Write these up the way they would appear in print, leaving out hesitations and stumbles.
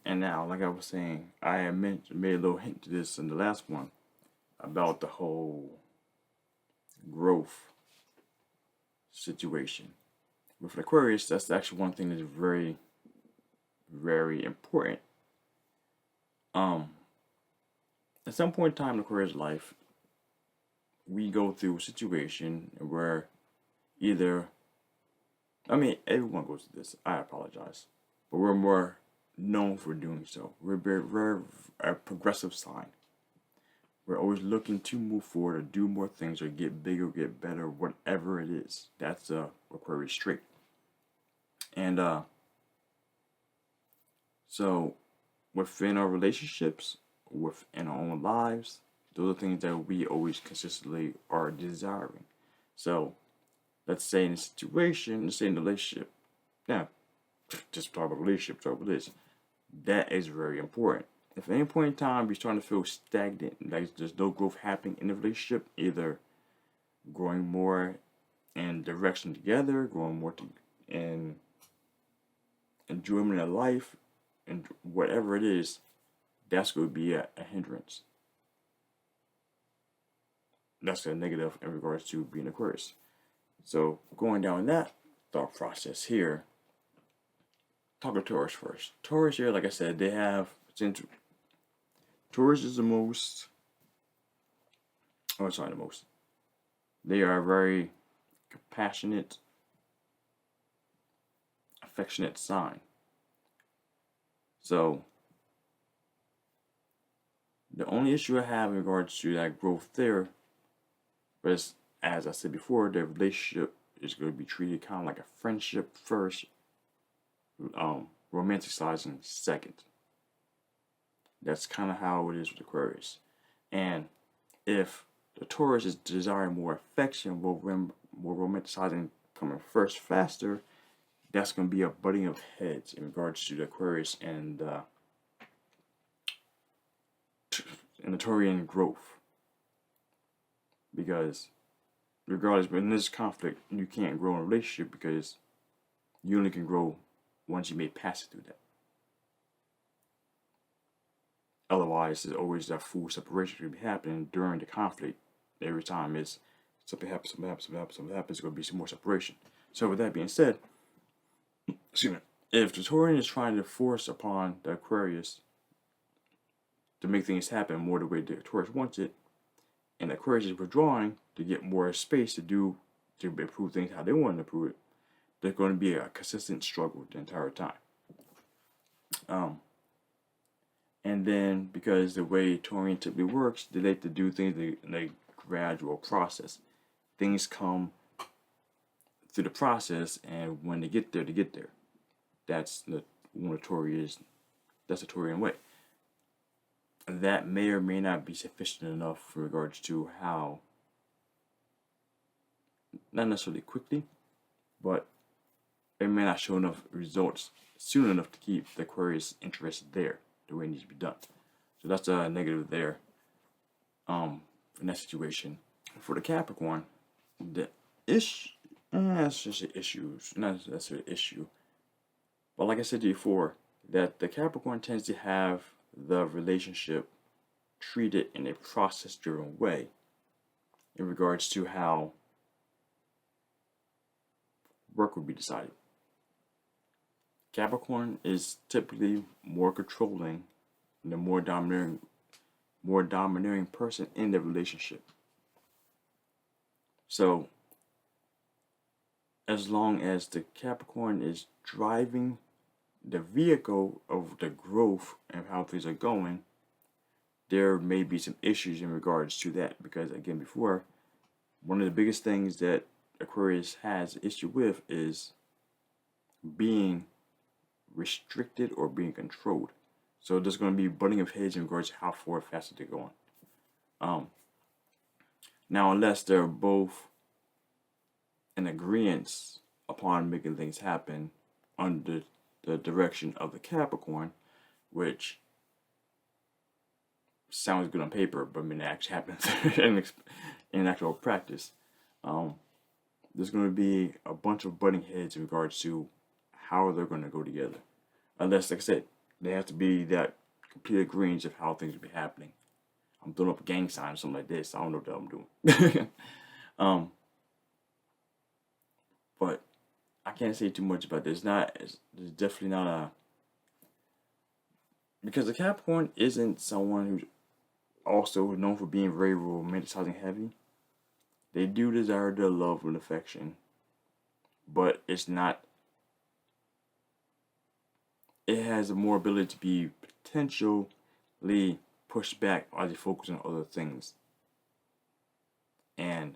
And now, like I was saying, I had made a little hint to this in the last one about the whole growth situation. With Aquarius, that's actually one thing that's very, very important. Um, at some point in time in Aquarius' life, we go through a situation where either, I mean, everyone goes through this. I apologize, but we're more known for doing so. We're very a progressive sign. We're always looking to move forward or do more things or get bigger, get better, whatever it is. That's Aquarius trait. And so within our relationships, within our own lives, those are things that we always consistently are desiring. So let's say in a situation, let's say in a relationship, now just talk about relationship, talk about this. That is very important. If at any point in time you're starting to feel stagnant, like there's no growth happening in the relationship, either growing more in direction together, growing more in enjoyment of life, and whatever it is, that's going to be a hindrance. That's a negative in regards to being Aquarius. So going down that thought process here, talk about Taurus first. Taurus here, like I said, they have Taurus is the most. Oh, sorry, the most. They are very compassionate, affectionate sign. So the only issue I have in regards to that growth there is, as I said before, the relationship is going to be treated kind of like a friendship first, romanticizing second. That's kind of how it is with Aquarius. And if the Taurus is desiring more affection, more romanticizing coming first faster, that's going to be a butting of heads in regards to the Aquarius and the Taurian growth. Because regardless, in this conflict, you can't grow in a relationship because you only can grow once you may pass it through that. Otherwise, there's always that full separation to be happening during the conflict. Every time it's something happens, there's going to be some more separation. So with that being said, excuse me, if the Taurian is trying to force upon the Aquarius to make things happen more the way the Taurus wants it, and the Aquarius is withdrawing to get more space to improve things how they want to improve it, there's going to be a consistent struggle the entire time. And then because the way Taurian typically works, they like to do things in a gradual process. Things come through the process, and when they get there, they get there. That's the that's the Taurian way. That may or may not be sufficient enough in regards to how, not necessarily quickly, but it may not show enough results soon enough to keep the Aquarius interest there the way it needs to be done. So that's a negative there in that situation. For the Capricorn, the issue, it's just an issue, not necessarily an issue, but like I said before, that the Capricorn tends to have the relationship treated in a process-driven way in regards to how work would be decided. Capricorn is typically more controlling and the more domineering person in the relationship. So as long as the Capricorn is driving the vehicle of the growth and how things are going, there may be some issues in regards to that, because again before, one of the biggest things that Aquarius has an issue with is being restricted or being controlled. So there's going to be butting of heads in regards to how far faster they're going. Now, unless they're both in agreement upon making things happen under the direction of the Capricorn, which sounds good on paper, but when it actually happens in actual practice, there's going to be a bunch of butting heads in regards to how they're going to go together. Unless, like I said, They have to be that complete agreement of how things will be happening. I'm throwing up a gang sign or something like this. I don't know what I'm doing. But I can't say too much about this. It's definitely not a, because the Capricorn isn't someone who's also known for being very romanticizing heavy. They do desire their love and affection, but it's not. It has a more ability to be potentially pushed back as they focus on other things and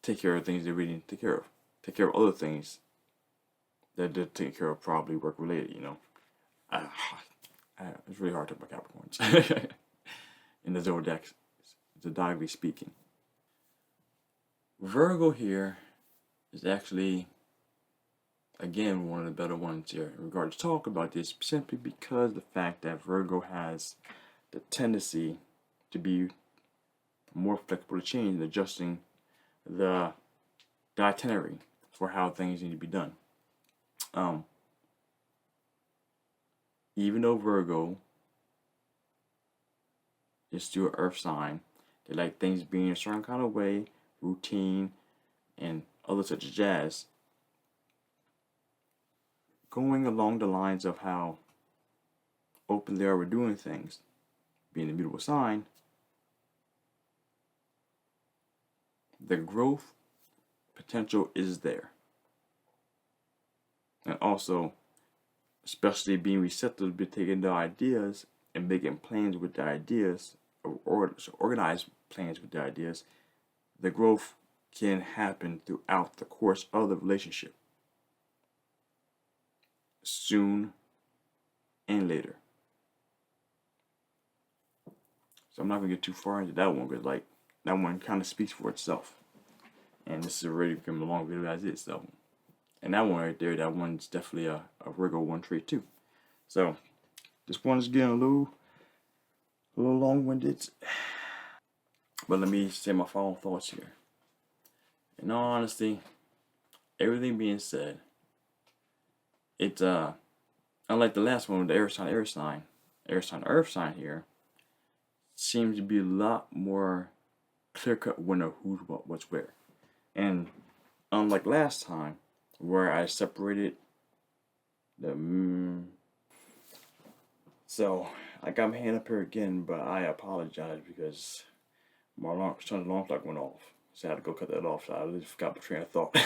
take care of things they really need to take care of. Take care of other things that they're taking care of, probably work related. It's really hard to talk about Capricorns in the zodiacally speaking. Virgo here is actually, again, one of the better ones here in regard to talk about this, simply because the fact that Virgo has the tendency to be more flexible to change and adjusting the itinerary for how things need to be done. Even though Virgo is still an earth sign, they like things being a certain kind of way, routine, and other such as jazz. Going along the lines of how open they are with doing things, being a mutable sign, the growth potential is there. And also, especially being receptive to taking the ideas and making plans with the ideas, or organize plans with the ideas, the growth can happen throughout the course of the relationship, soon and later. So I'm not gonna get too far into that one, because that one kind of speaks for itself. And this is already becoming a long video as is, so. And that one right there, that one's definitely a Virgo one trait too. So this one's getting a little long-winded. But let me say my final thoughts here. In all honesty, everything being said, it's unlike the last one with the earth sign here, seems to be a lot more clear-cut winner who's what's where. And unlike last time, where I separated the so I got my hand up here again, but I apologize because my alarm clock went off, so I had to go cut that off. So I really forgot the train of thought.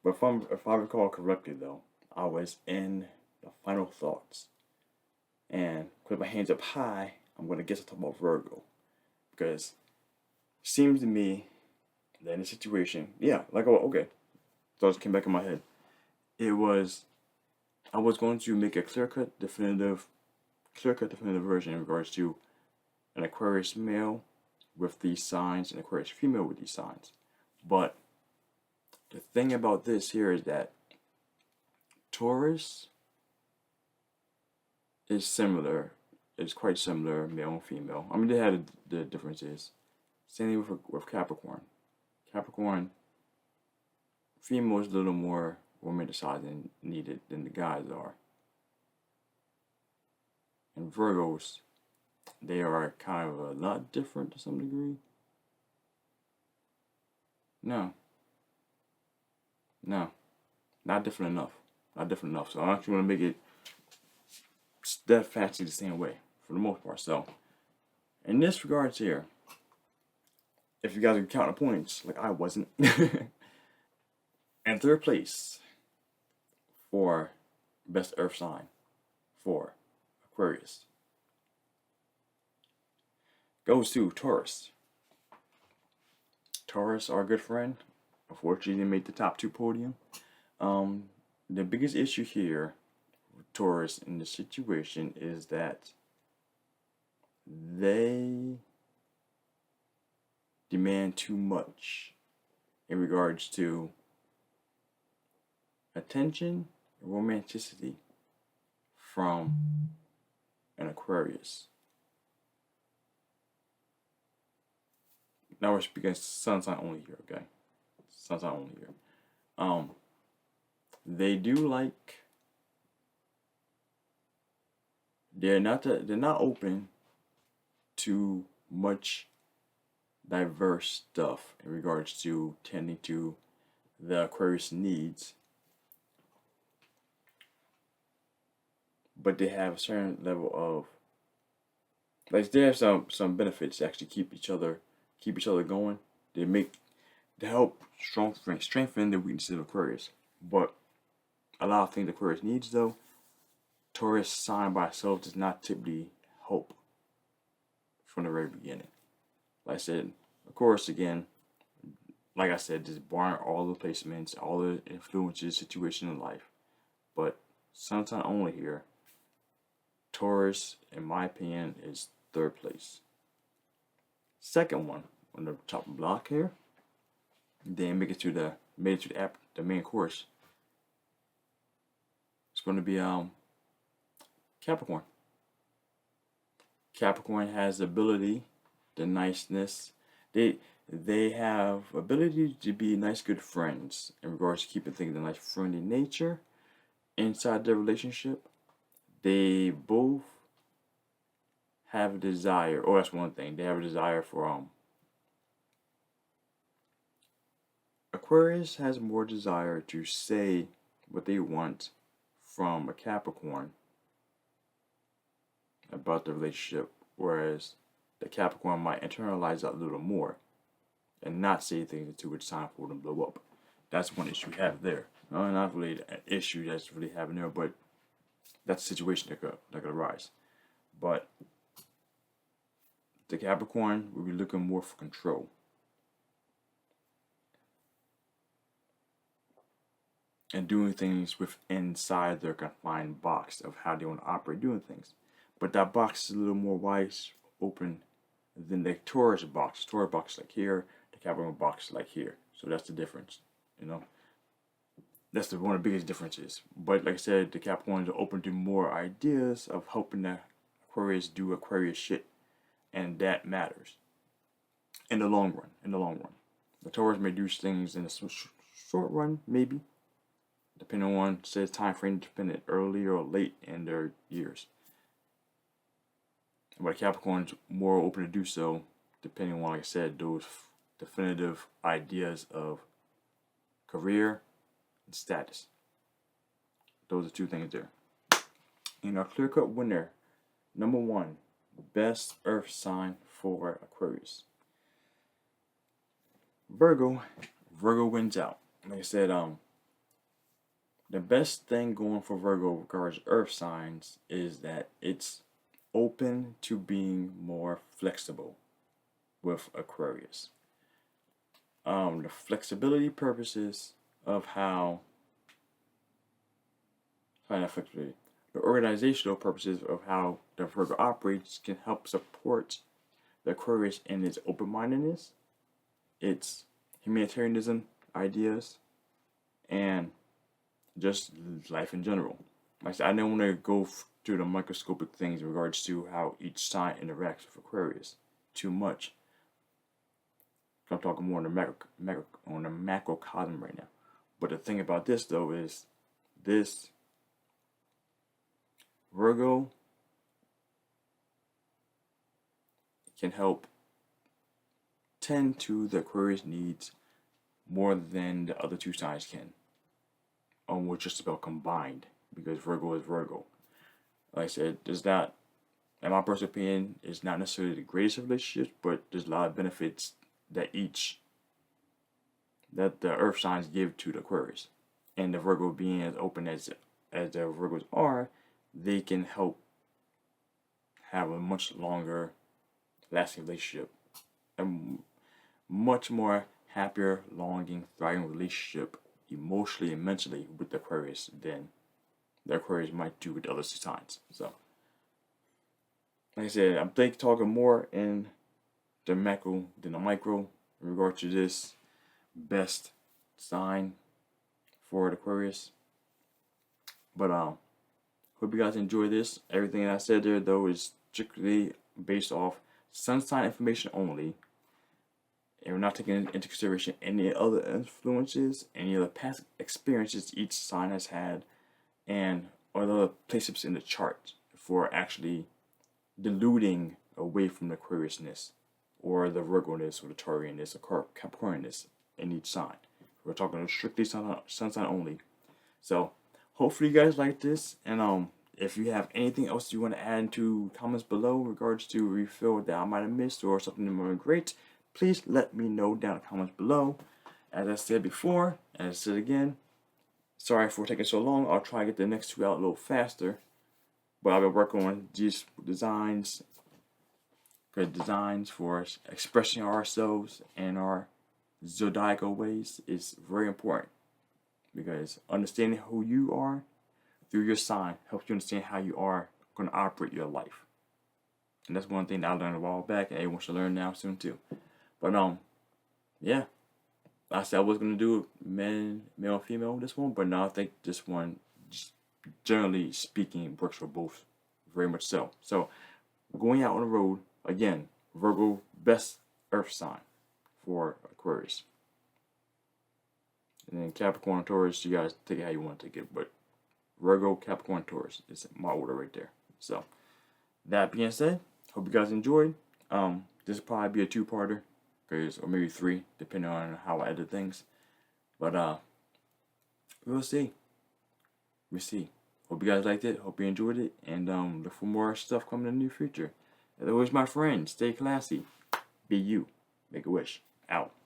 But if I recall correctly, though, I was in the final thoughts, and with my hands up high, I'm gonna guess I'm talking about Virgo, because it seems to me that in a situation, okay. Thoughts came back in my head. I was going to make a clear-cut, definitive version in regards to an Aquarius male with these signs and Aquarius female with these signs. But the thing about this here is that Taurus is quite similar, male and female. I mean, they had the differences. Same thing with Capricorn. Capricorn female is a little more romanticized and needed than the guys are. And Virgos, they are kind of a lot different to some degree. No, not different enough. So I actually want to make it steadfastly the same way for the most part. So in this regards here, if you guys are counting points like I wasn't, in third place for best earth sign for Aquarius goes to Taurus. Taurus, our good friend, unfortunately didn't make the top 2 podium. The biggest issue here with Taurus in this situation is that they demand too much in regards to attention and romanticity from an Aquarius. Now we're speaking sun sign only here, okay? Sun sign only here. They do like they're not open to much diverse stuff in regards to tending to the Aquarius needs, but they have a certain level of, like, they have some benefits to actually keep each other going. They help strengthen the weaknesses of Aquarius. But a lot of things Aquarius needs, though, Taurus sign by itself does not typically help from the very beginning. Like I said, of course, again, like I said, just barring all the placements, all the influences, situation in life. But sometime only here, Taurus, in my opinion, is third place. Second one on the top block here, then made it to the main course. It's going to be Capricorn. Capricorn has the ability, the niceness. They have ability to be nice, good friends in regards to keeping things in a nice, friendly nature inside their relationship. They both have a desire. Oh, that's one thing. They have a desire for Aquarius has more desire to say what they want from a Capricorn about the relationship, whereas the Capricorn might internalize that a little more and not say things until it's time for them to blow up. That's one issue we have there. Not really an issue that's really happening there, but that's a situation that could arise. But the Capricorn will be looking more for control. And doing things inside their confined box of how they want to operate doing things. But that box is a little more wide open than the Taurus box. Taurus box is like here, the Capricorn box is like here. So that's the difference, That's one of the biggest differences. But like I said, the Capricorns are open to more ideas of helping the Aquarius do Aquarius shit. And that matters. In the long run. The Taurus may do things in the short run, maybe. Depending on, says time frame, depending early or late in their years. But Capricorn's more open to do so, depending on, like I said, those definitive ideas of career and status. Those are two things there. And our clear-cut winner, number one, best earth sign for Aquarius. Virgo. Virgo wins out. Like I said, the best thing going for Virgo regards earth signs is that it's open to being more flexible with Aquarius. The flexibility purposes of how the organizational purposes of how the Virgo operates can help support the Aquarius in its open-mindedness, its humanitarianism ideas, and just life in general. Like I said, I don't want to go through the microscopic things in regards to how each sign interacts with Aquarius too much. I'm talking more on the macrocosm right now. But the thing about this, though, is this Virgo can help tend to the Aquarius needs more than the other two signs can. We're just about combined, because Virgo is Virgo. Like I said, there's not, in my personal opinion, it's not necessarily the greatest of relationships, but there's a lot of benefits that the earth signs give to the Aquarius. And the Virgo being as open as the Virgos are, they can help have a much longer lasting relationship. A much more happier, longing, thriving relationship emotionally and mentally with the Aquarius than the Aquarius might do with the other signs. So, like I said, I'm talking more in the macro than the micro in regard to this best sign for the Aquarius. But hope you guys enjoy this. Everything that I said there, though, is strictly based off sun sign information only. And we're not taking into consideration any other influences, any other past experiences each sign has had, and other placements in the chart for actually diluting away from the Aquariusness or the Virgo-ness or the Taurianness or Capricornness in each sign. We're talking strictly sun sign only. So hopefully you guys like this, and if you have anything else you want to add into comments below in regards to refill that I might have missed or something that might be great, please let me know down in the comments below. As I said before, and I said again, sorry for taking so long. I'll try to get the next 2 out a little faster. But I've been working on these designs, good designs for expressing ourselves and our zodiacal ways is very important, because understanding who you are through your sign helps you understand how you are going to operate your life. And that's one thing that I learned a while back, and everyone should learn now soon too. But yeah, I said I was going to do male and female this one, but now I think this one, generally speaking, works for both very much so. So going out on the road, again, Virgo, best earth sign for Aquarius. And then Capricorn, Taurus, you guys take it how you want to take it, but Virgo, Capricorn, Taurus is my order right there. So that being said, hope you guys enjoyed. This will probably be a 2-parter, or maybe 3, depending on how I edit things. But we'll see. We'll see. Hope you guys liked it. Hope you enjoyed it, and look for more stuff coming in the near future. As always, my friend, stay classy. Be you. Make a wish. Out.